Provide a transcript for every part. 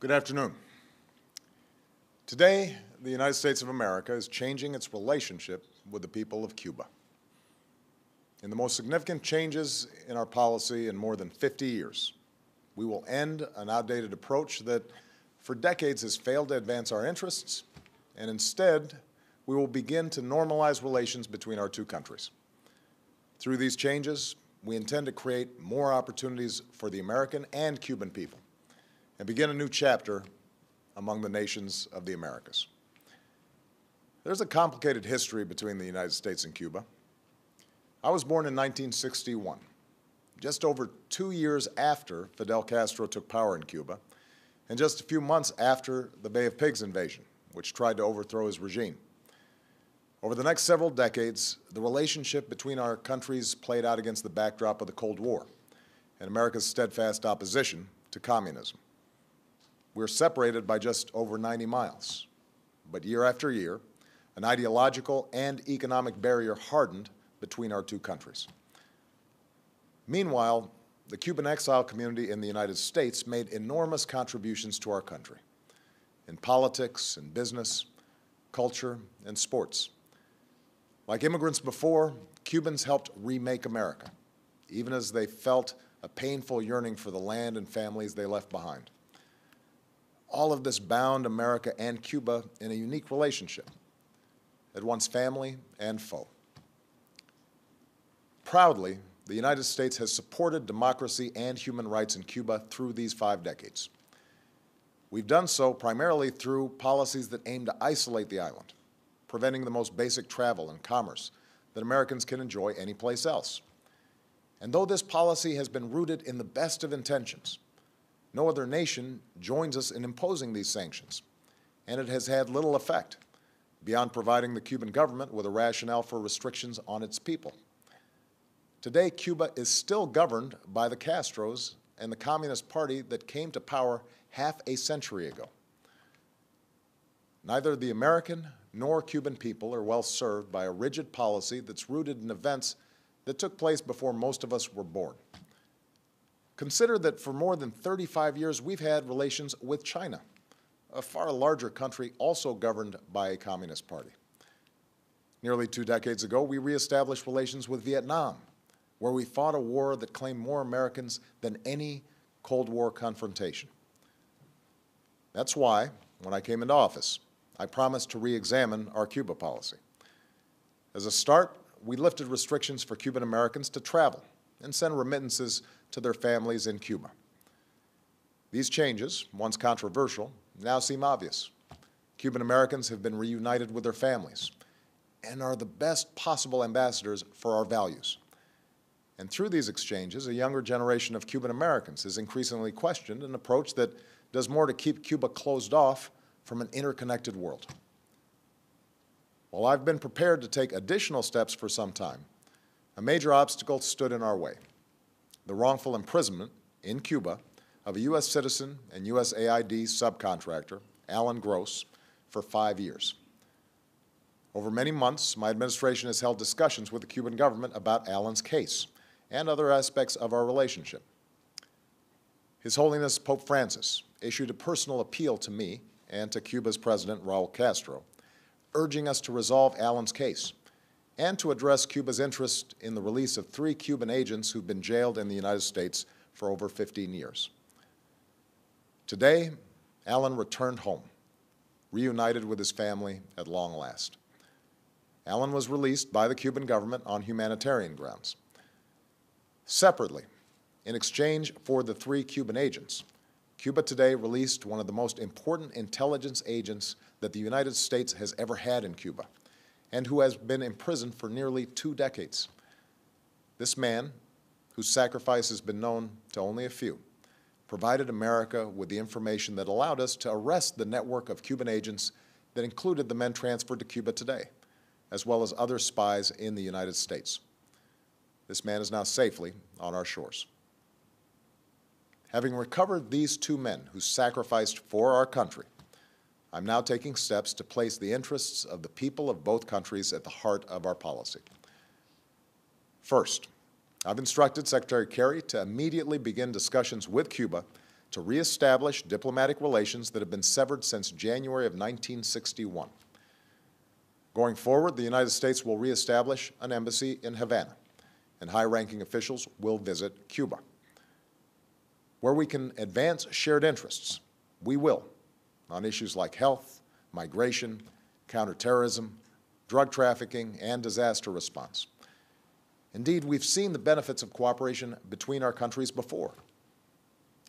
Good afternoon. Today, the United States of America is changing its relationship with the people of Cuba. In the most significant changes in our policy in more than 50 years, we will end an outdated approach that for decades has failed to advance our interests, and instead, we will begin to normalize relations between our two countries. Through these changes, we intend to create more opportunities for the American and Cuban people and begin a new chapter among the nations of the Americas. There's a complicated history between the United States and Cuba. I was born in 1961, just over 2 years after Fidel Castro took power in Cuba, and just a few months after the Bay of Pigs invasion, which tried to overthrow his regime. Over the next several decades, the relationship between our countries played out against the backdrop of the Cold War and America's steadfast opposition to communism. We're separated by just over 90 miles, but year after year, an ideological and economic barrier hardened between our two countries. Meanwhile, the Cuban exile community in the United States made enormous contributions to our country in politics and business, culture, and sports. Like immigrants before, Cubans helped remake America, even as they felt a painful yearning for the land and families they left behind. All of this bound America and Cuba in a unique relationship, at once family and foe. Proudly, the United States has supported democracy and human rights in Cuba through these 5 decades. We've done so primarily through policies that aim to isolate the island, preventing the most basic travel and commerce that Americans can enjoy anyplace else. And though this policy has been rooted in the best of intentions, no other nation joins us in imposing these sanctions, and it has had little effect beyond providing the Cuban government with a rationale for restrictions on its people. Today, Cuba is still governed by the Castros and the Communist Party that came to power half a century ago. Neither the American nor Cuban people are well served by a rigid policy that's rooted in events that took place before most of us were born. Consider that for more than 35 years, we've had relations with China, a far larger country also governed by a Communist Party. Nearly 2 decades ago, we reestablished relations with Vietnam, where we fought a war that claimed more Americans than any Cold War confrontation. That's why, when I came into office, I promised to re-examine our Cuba policy. As a start, we lifted restrictions for Cuban Americans to travel and send remittances to their families in Cuba. These changes, once controversial, now seem obvious. Cuban Americans have been reunited with their families and are the best possible ambassadors for our values. And through these exchanges, a younger generation of Cuban Americans has increasingly questioned an approach that does more to keep Cuba closed off from an interconnected world. While I've been prepared to take additional steps for some time, a major obstacle stood in our way: the wrongful imprisonment in Cuba of a U.S. citizen and USAID subcontractor, Alan Gross, for 5 years. Over many months, my administration has held discussions with the Cuban government about Alan's case and other aspects of our relationship. His Holiness Pope Francis issued a personal appeal to me and to Cuba's President, Raul Castro, urging us to resolve Alan's case and to address Cuba's interest in the release of 3 Cuban agents who've been jailed in the United States for over 15 years. Today, Alan returned home, reunited with his family at long last. Alan was released by the Cuban government on humanitarian grounds. Separately, in exchange for the 3 Cuban agents, Cuba today released one of the most important intelligence agents that the United States has ever had in Cuba, and who has been imprisoned for nearly 2 decades. This man, whose sacrifice has been known to only a few, provided America with the information that allowed us to arrest the network of Cuban agents that included the men transferred to Cuba today, as well as other spies in the United States. This man is now safely on our shores. Having recovered these 2 men who sacrificed for our country, I'm now taking steps to place the interests of the people of both countries at the heart of our policy. First, I've instructed Secretary Kerry to immediately begin discussions with Cuba to reestablish diplomatic relations that have been severed since January of 1961. Going forward, the United States will reestablish an embassy in Havana, and high-ranking officials will visit Cuba. Where we can advance shared interests, we will, on issues like health, migration, counterterrorism, drug trafficking, and disaster response. Indeed, we've seen the benefits of cooperation between our countries before.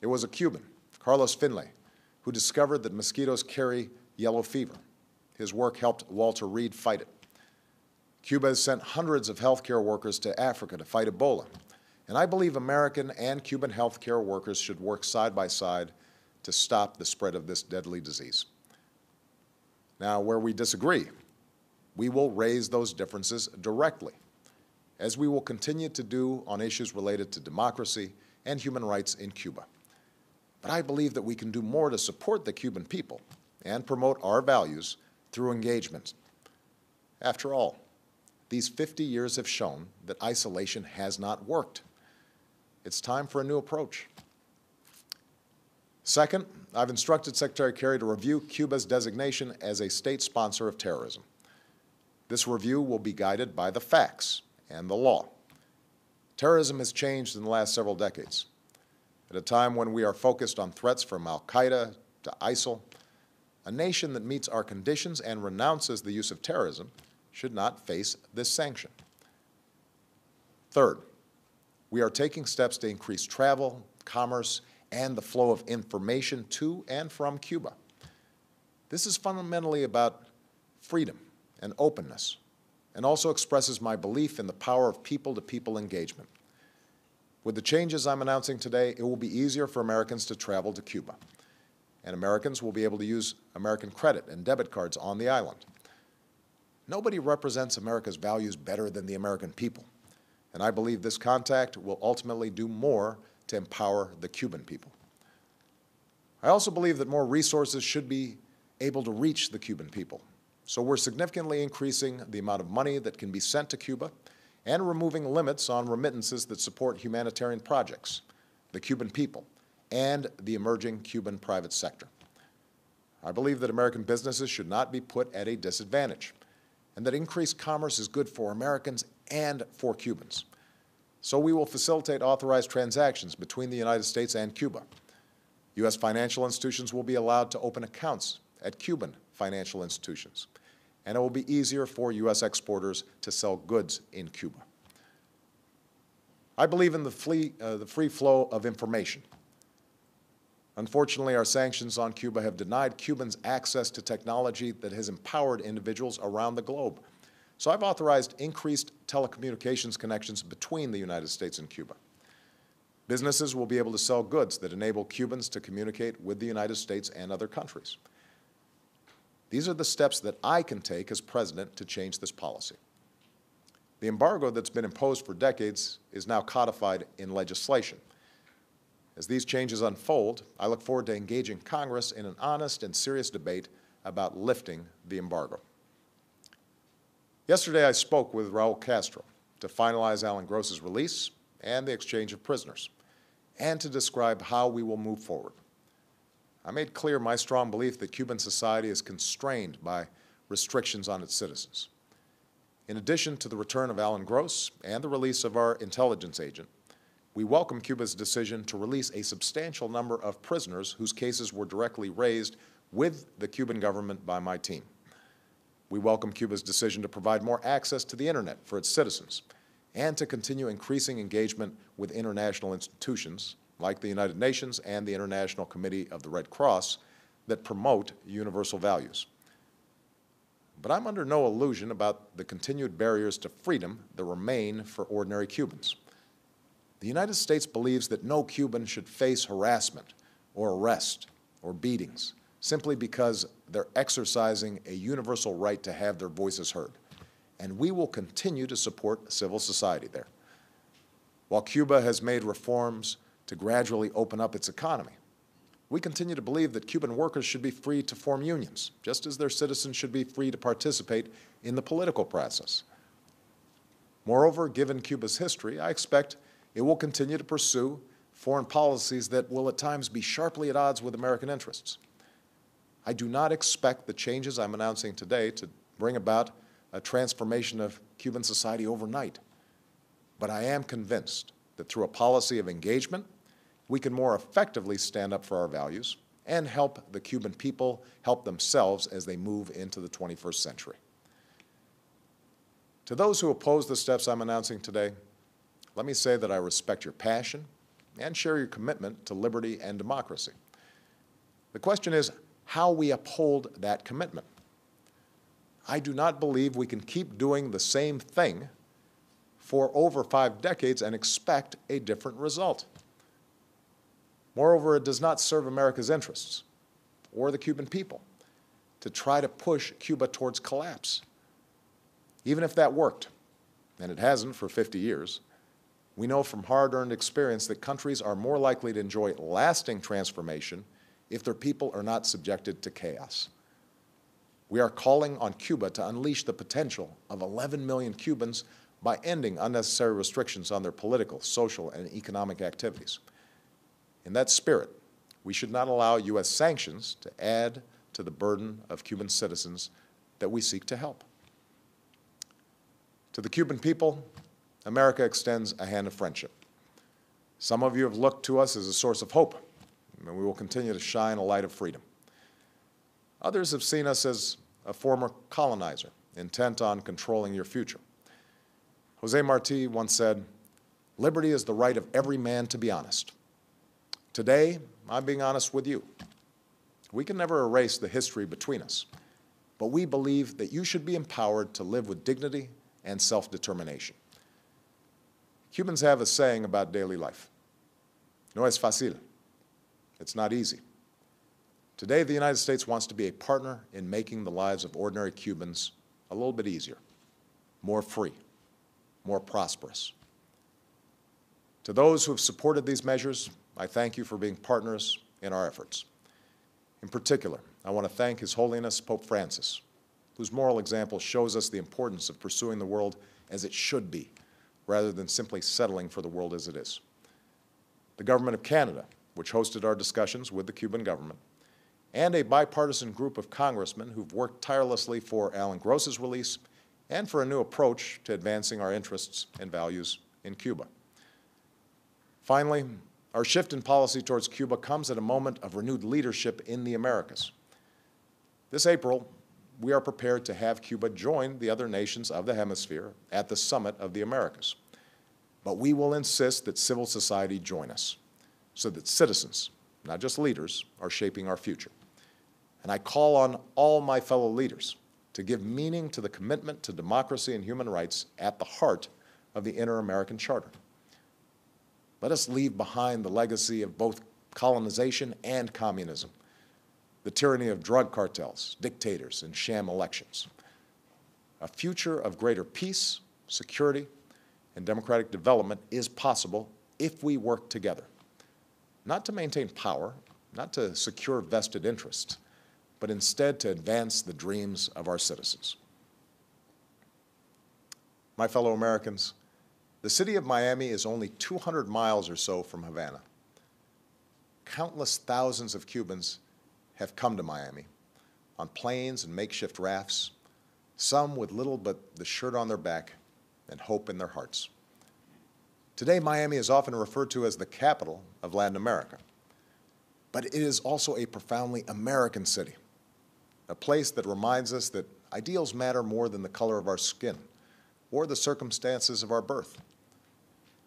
It was a Cuban, Carlos Finlay, who discovered that mosquitoes carry yellow fever. His work helped Walter Reed fight it. Cuba has sent hundreds of healthcare workers to Africa to fight Ebola, and I believe American and Cuban healthcare workers should work side by side to stop the spread of this deadly disease. Now, where we disagree, we will raise those differences directly, as we will continue to do on issues related to democracy and human rights in Cuba. But I believe that we can do more to support the Cuban people and promote our values through engagement. After all, these 50 years have shown that isolation has not worked. It's time for a new approach. Second, I've instructed Secretary Kerry to review Cuba's designation as a state sponsor of terrorism. This review will be guided by the facts and the law. Terrorism has changed in the last several decades. At a time when we are focused on threats from al-Qaeda to ISIL, a nation that meets our conditions and renounces the use of terrorism should not face this sanction. Third, we are taking steps to increase travel, commerce, and the flow of information to and from Cuba. This is fundamentally about freedom and openness, and also expresses my belief in the power of people-to-people engagement. With the changes I'm announcing today, it will be easier for Americans to travel to Cuba, and Americans will be able to use American credit and debit cards on the island. Nobody represents America's values better than the American people, and I believe this contact will ultimately do more to empower the Cuban people. I also believe that more resources should be able to reach the Cuban people, so we're significantly increasing the amount of money that can be sent to Cuba and removing limits on remittances that support humanitarian projects, the Cuban people, and the emerging Cuban private sector. I believe that American businesses should not be put at a disadvantage, and that increased commerce is good for Americans and for Cubans. So we will facilitate authorized transactions between the United States and Cuba. U.S. financial institutions will be allowed to open accounts at Cuban financial institutions, and it will be easier for U.S. exporters to sell goods in Cuba. I believe in the free flow of information. Unfortunately, our sanctions on Cuba have denied Cubans access to technology that has empowered individuals around the globe. So I've authorized increased telecommunications connections between the United States and Cuba. Businesses will be able to sell goods that enable Cubans to communicate with the United States and other countries. These are the steps that I can take as president to change this policy. The embargo that's been imposed for decades is now codified in legislation. As these changes unfold, I look forward to engaging Congress in an honest and serious debate about lifting the embargo. Yesterday, I spoke with Raul Castro to finalize Alan Gross's release and the exchange of prisoners, and to describe how we will move forward. I made clear my strong belief that Cuban society is constrained by restrictions on its citizens. In addition to the return of Alan Gross and the release of our intelligence agent, we welcome Cuba's decision to release a substantial number of prisoners whose cases were directly raised with the Cuban government by my team. We welcome Cuba's decision to provide more access to the Internet for its citizens and to continue increasing engagement with international institutions like the United Nations and the International Committee of the Red Cross that promote universal values. But I'm under no illusion about the continued barriers to freedom that remain for ordinary Cubans. The United States believes that no Cuban should face harassment or arrest or beatings simply because they're exercising a universal right to have their voices heard. And we will continue to support civil society there. While Cuba has made reforms to gradually open up its economy, we continue to believe that Cuban workers should be free to form unions, just as their citizens should be free to participate in the political process. Moreover, given Cuba's history, I expect it will continue to pursue foreign policies that will at times be sharply at odds with American interests. I do not expect the changes I'm announcing today to bring about a transformation of Cuban society overnight. But I am convinced that through a policy of engagement, we can more effectively stand up for our values and help the Cuban people help themselves as they move into the 21st century. To those who oppose the steps I'm announcing today, let me say that I respect your passion and share your commitment to liberty and democracy. The question is how we uphold that commitment. I do not believe we can keep doing the same thing for over 5 decades and expect a different result. Moreover, it does not serve America's interests or the Cuban people to try to push Cuba towards collapse. Even if that worked, and it hasn't for 50 years, we know from hard-earned experience that countries are more likely to enjoy lasting transformation if their people are not subjected to chaos. We are calling on Cuba to unleash the potential of 11 million Cubans by ending unnecessary restrictions on their political, social, and economic activities. In that spirit, we should not allow U.S. sanctions to add to the burden of Cuban citizens that we seek to help. To the Cuban people, America extends a hand of friendship. Some of you have looked to us as a source of hope, and we will continue to shine a light of freedom. Others have seen us as a former colonizer, intent on controlling your future. Jose Marti once said, "Liberty is the right of every man to be honest." Today, I'm being honest with you. We can never erase the history between us, but we believe that you should be empowered to live with dignity and self-determination. Cubans have a saying about daily life. No es fácil. It's not easy. Today, the United States wants to be a partner in making the lives of ordinary Cubans a little bit easier, more free, more prosperous. To those who have supported these measures, I thank you for being partners in our efforts. In particular, I want to thank His Holiness Pope Francis, whose moral example shows us the importance of pursuing the world as it should be, rather than simply settling for the world as it is. The Government of Canada, which hosted our discussions with the Cuban government, and a bipartisan group of congressmen who've worked tirelessly for Alan Gross's release and for a new approach to advancing our interests and values in Cuba. Finally, our shift in policy towards Cuba comes at a moment of renewed leadership in the Americas. This April, we are prepared to have Cuba join the other nations of the hemisphere at the Summit of the Americas. But we will insist that civil society join us so that citizens, not just leaders, are shaping our future. And I call on all my fellow leaders to give meaning to the commitment to democracy and human rights at the heart of the Inter-American Charter. Let us leave behind the legacy of both colonization and communism, the tyranny of drug cartels, dictators, and sham elections. A future of greater peace, security, and democratic development is possible if we work together, not to maintain power, not to secure vested interests, but instead to advance the dreams of our citizens. My fellow Americans, the city of Miami is only 200 miles or so from Havana. Countless thousands of Cubans have come to Miami on planes and makeshift rafts, some with little but the shirt on their back and hope in their hearts. Today, Miami is often referred to as the capital of Latin America, but it is also a profoundly American city, a place that reminds us that ideals matter more than the color of our skin or the circumstances of our birth,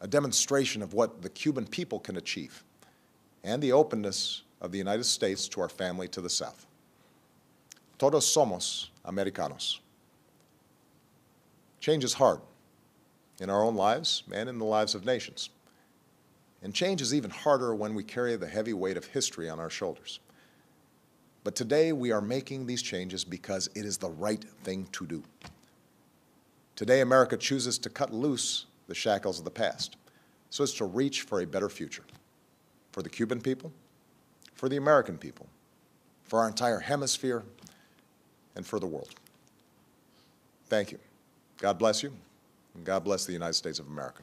a demonstration of what the Cuban people can achieve, and the openness of the United States to our family to the south. Todos somos americanos. Change is hard in our own lives and in the lives of nations. And change is even harder when we carry the heavy weight of history on our shoulders. But today we are making these changes because it is the right thing to do. Today America chooses to cut loose the shackles of the past so as to reach for a better future for the Cuban people, for the American people, for our entire hemisphere, and for the world. Thank you. God bless you, and God bless the United States of America.